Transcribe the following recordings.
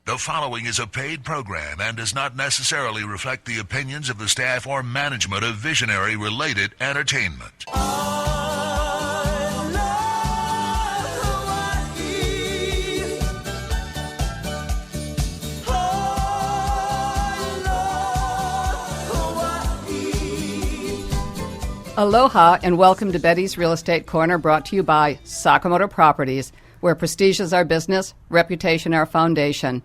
The following is a paid program and does not necessarily reflect the opinions of the staff or management of Visionary-related entertainment. Aloha and welcome to Betty's Real Estate Corner, brought to you by Sakamoto Properties, where prestige is our business, reputation our foundation.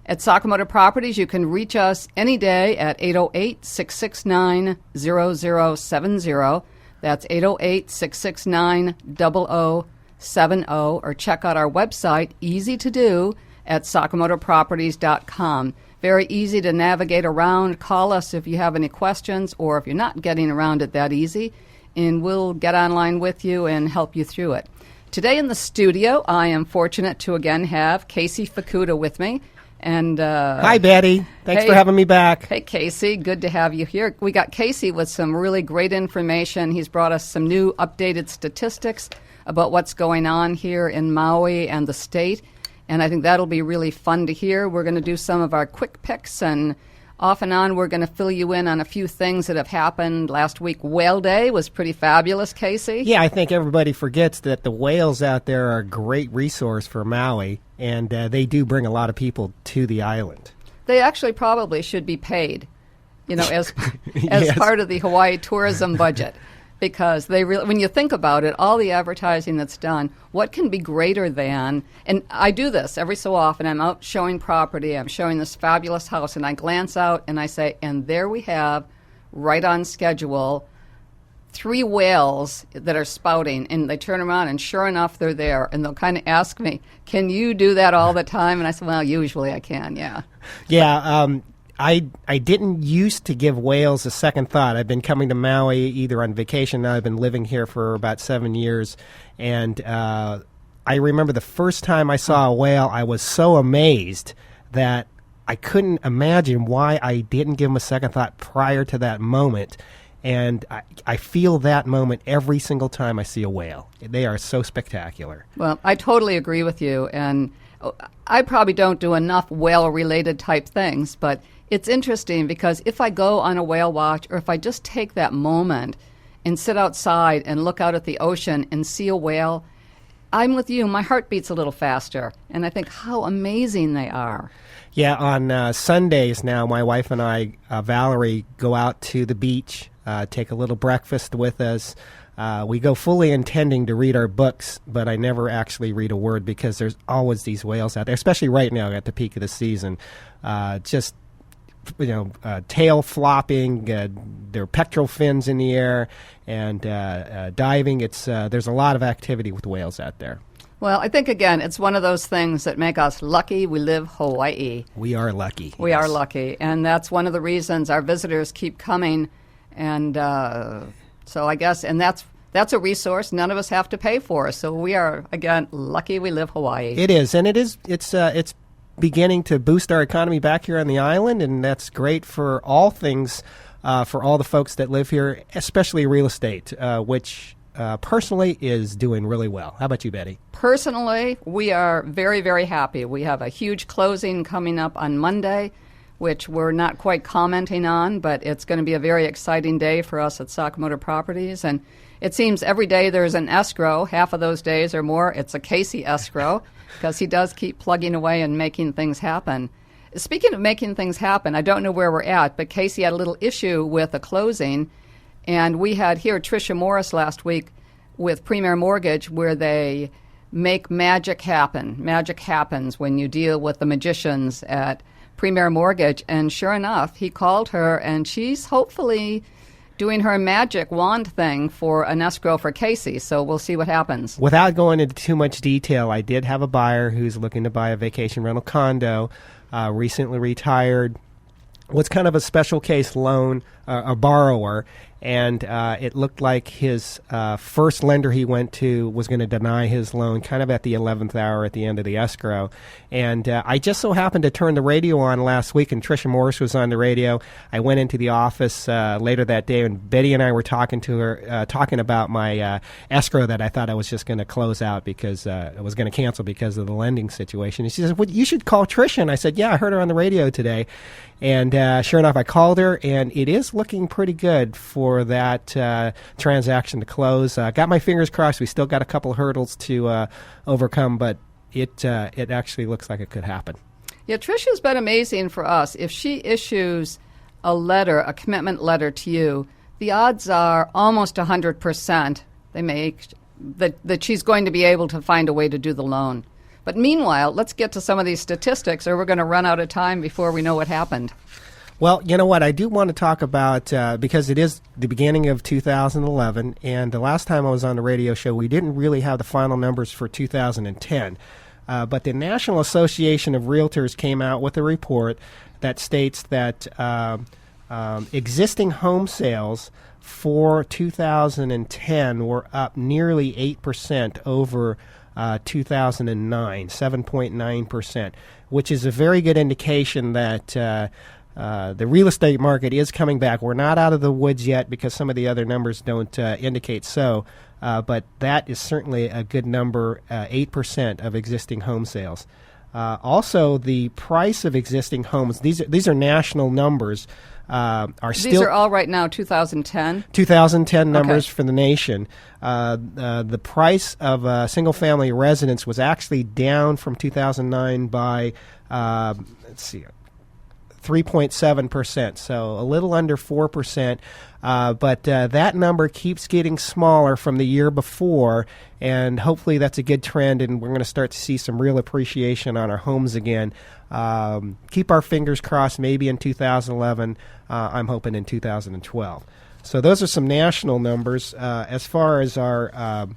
At Sakamoto Properties, you can reach us any day at 808-669-0070. That's 808-669-0070, or check out our website, easy to do, at sakamotoproperties.com. Very easy to navigate around. Call us if you have any questions or if you're not getting around it that easy, and we'll get online with you and help you through it. Today in the studio, I am fortunate to again have Casey Fukuda with me. And hi, Betty. Thanks for having me back. Hey, Casey. Good to have you here. We got Casey with some really great information. He's brought us some new updated statistics about what's going on here in Maui and the state. And I think that'll be really fun to hear. We're going to do some of our quick picks, and off and on we're going to fill you in on a few things that have happened. Last week, Whale Day was pretty fabulous, Casey. Yeah, I think everybody forgets that the whales out there are a great resource for Maui, and they do bring a lot of people to the island. They actually probably should be paid, as Yes. part of the Hawaii tourism budget. Because they really, when you think about it, all the advertising that's done, what can be greater than, and I do this every so often, I'm out showing property, I'm showing this fabulous house, and I glance out and I say, and there we have, right on schedule, 3 whales that are spouting, and they turn around and sure enough they're there, and they'll kind of ask me, can you do that all the time? And I said, well, usually I can, yeah. Yeah, I didn't used to give whales a second thought. I've been coming to Maui either on vacation. Now I've been living here for about 7 years. And I remember the first time I saw a whale, I was so amazed that I couldn't imagine why I didn't give them a second thought prior to that moment. And I feel that moment every single time I see a whale. They are so spectacular. Well, I totally agree with you. And I probably don't do enough whale-related type things, but it's interesting because if I go on a whale watch, or if I just take that moment and sit outside and look out at the ocean and see a whale, I'm with you. My heart beats a little faster, and I think how amazing they are. Yeah, on Sundays now, my wife and I, Valerie, go out to the beach, take a little breakfast with us. We go fully intending to read our books, but I never actually read a word because there's always these whales out there, especially right now at the peak of the season. Tail flopping, their pectoral fins in the air, and diving. There's a lot of activity with whales out there. Well, I think, again, it's one of those things that make us lucky we live Hawaii. We are lucky. We are lucky, and that's one of the reasons our visitors keep coming. And so I guess, and that's a resource none of us have to pay for. So we are, again, lucky we live Hawaii. It is, and it's beginning to boost our economy back here on the island, and that's great for all things, for all the folks that live here, especially real estate, which personally is doing really well. How about you, Betty? Personally, we are very, very happy. We have a huge closing coming up on Monday, which we're not quite commenting on, but it's going to be a very exciting day for us at Sakamoto Properties. And it seems every day there's an escrow. Half of those days or more, it's a Casey escrow, because he does keep plugging away and making things happen. Speaking of making things happen, I don't know where we're at, but Casey had a little issue with a closing. And we had here Tricia Morris last week with Premier Mortgage, where they make magic happen. Magic happens when you deal with the magicians at Premier Mortgage. And sure enough, he called her, and she's hopefully doing her magic wand thing for an escrow for Casey. So we'll see what happens. Without going into too much detail, I did have a buyer who's looking to buy a vacation rental condo, recently retired, was kind of a special case loan, a borrower, and it looked like his first lender he went to was going to deny his loan kind of at the 11th hour at the end of the escrow. And I just so happened to turn the radio on last week, and Tricia Morris was on the radio. I went into the office later that day, and Betty and I were talking to her, talking about my escrow that I thought I was just going to close out because I was going to cancel because of the lending situation. And she says, well, you should call Tricia. And I said, yeah, I heard her on the radio today. And sure enough, I called her, and it is looking pretty good for that transaction to close. Got my fingers crossed. We still got a couple of hurdles to overcome, but it actually looks like it could happen. Yeah, Tricia's been amazing for us. If she issues a letter, a commitment letter to you, the odds are almost 100% that she's going to be able to find a way to do the loan. But meanwhile, let's get to some of these statistics, or we're going to run out of time before we know what happened. Well, you know what? I do want to talk about, because it is the beginning of 2011, and the last time I was on the radio show, we didn't really have the final numbers for 2010. But the National Association of Realtors came out with a report that states that existing home sales for 2010 were up nearly 8% over 2009, 7.9%, which is a very good indication that the real estate market is coming back. We're not out of the woods yet because some of the other numbers don't indicate so, but that is certainly a good number, 8% of existing home sales. Also, the price of existing homes, these are national numbers, These are all right now 2010? 2010 numbers for the nation. The price of a single-family residence was actually down from 2009 by, 3.7%, so a little under 4%. But that number keeps getting smaller from the year before, and hopefully that's a good trend, and we're going to start to see some real appreciation on our homes again. Keep our fingers crossed, maybe in 2011. I'm hoping in 2012. So those are some national numbers. As far as our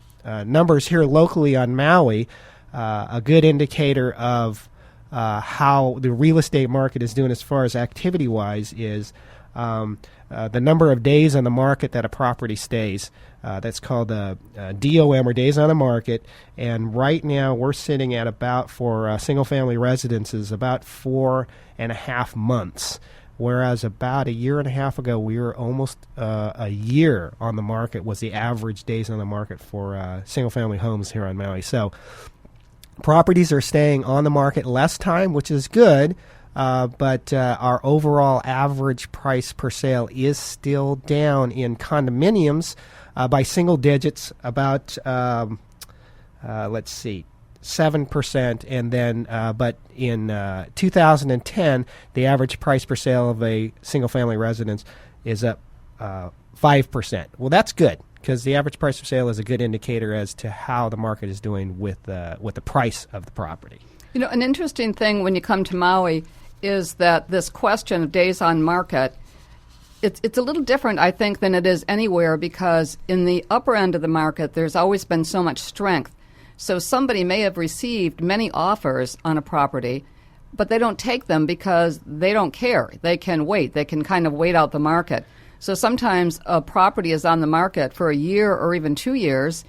numbers here locally on Maui, a good indicator of how the real estate market is doing as far as activity-wise is the number of days on the market that a property stays. That's called DOM, or days on the market. And right now we're sitting at about, for single-family residences, about 4.5 months. Whereas about a year and a half ago, we were almost a year on the market was the average days on the market for single-family homes here on Maui. So properties are staying on the market less time, which is good, but our overall average price per sale is still down in condominiums by single digits, about, 7%, and then, but in 2010, the average price per sale of a single-family residence is up 5%. Well, that's good, because the average price per sale is a good indicator as to how the market is doing with the price of the property. You know, an interesting thing when you come to Maui is that this question of days on market, it's a little different, I think, than it is anywhere, because in the upper end of the market, there's always been so much strength. So somebody may have received many offers on a property, but they don't take them because they don't care. They can wait. They can kind of wait out the market. So sometimes a property is on the market for a year or even 2 years,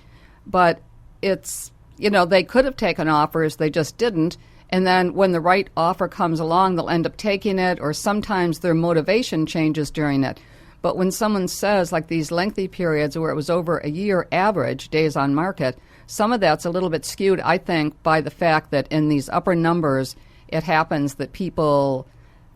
but it's, they could have taken offers, they just didn't. And then when the right offer comes along, they'll end up taking it, or sometimes their motivation changes during it. But when someone says, like these lengthy periods where it was over a year average days on market, some of that's a little bit skewed, I think, by the fact that in these upper numbers, it happens that people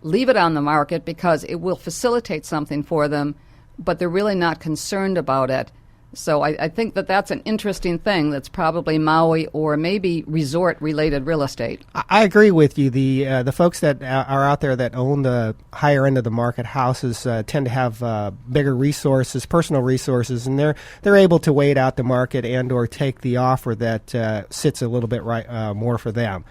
leave it on the market because it will facilitate something for them, but they're really not concerned about it. So I think that that's an interesting thing that's probably Maui or maybe resort-related real estate. I agree with you. The folks that are out there that own the higher end of the market houses tend to have bigger resources, personal resources, and they're able to wait out the market and or take the offer that sits a little bit more for them.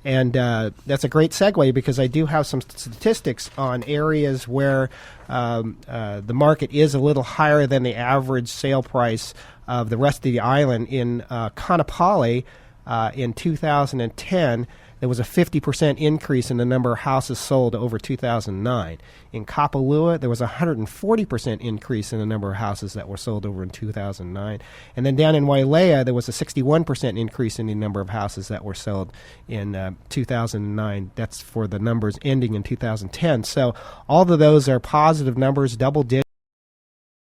And that's a great segue, because I do have some statistics on areas where the market is a little higher than the average sale price of the rest of the island. In Kaanapali, in 2010, there was a 50% increase in the number of houses sold over 2009. In Kapalua, there was a 140% increase in the number of houses that were sold over in 2009. And then down in Wailea, there was a 61% increase in the number of houses that were sold in 2009. That's for the numbers ending in 2010. So all of those are positive numbers, double digits.